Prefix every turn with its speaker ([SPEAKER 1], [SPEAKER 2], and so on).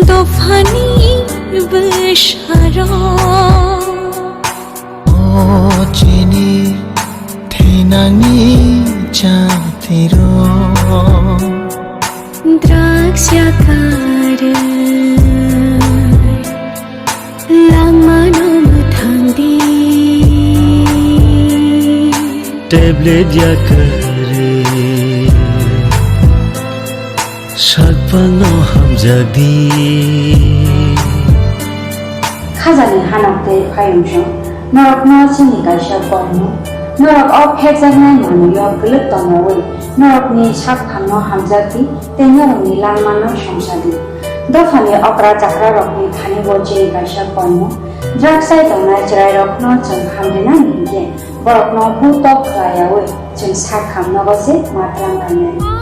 [SPEAKER 1] দফানি বেশারা
[SPEAKER 2] Achini থেনানি চাতিরো
[SPEAKER 1] দ্রাক্ষাকার লামানম থান্দি
[SPEAKER 2] tablet yakare sarpano hamjadi
[SPEAKER 3] খাজানি হানাতে ফাইমশ নরক নচিনি কাইসা কর্ম নরক অ ফেজানাই মানুয় গলত তনওই নরকনি সাক খানো হামজাতি তেনরকনি লাংমানো সংসাদি দফানি অকরা চাকরা রকনি খানি বচিনি কাইসা কর্ম দ্রাগসাই তনাই চরাই রকনো जों হামদেনা নিগে বরকনো হুতক খায়াওই जों সাক খামনগসে মাত্রাম গানে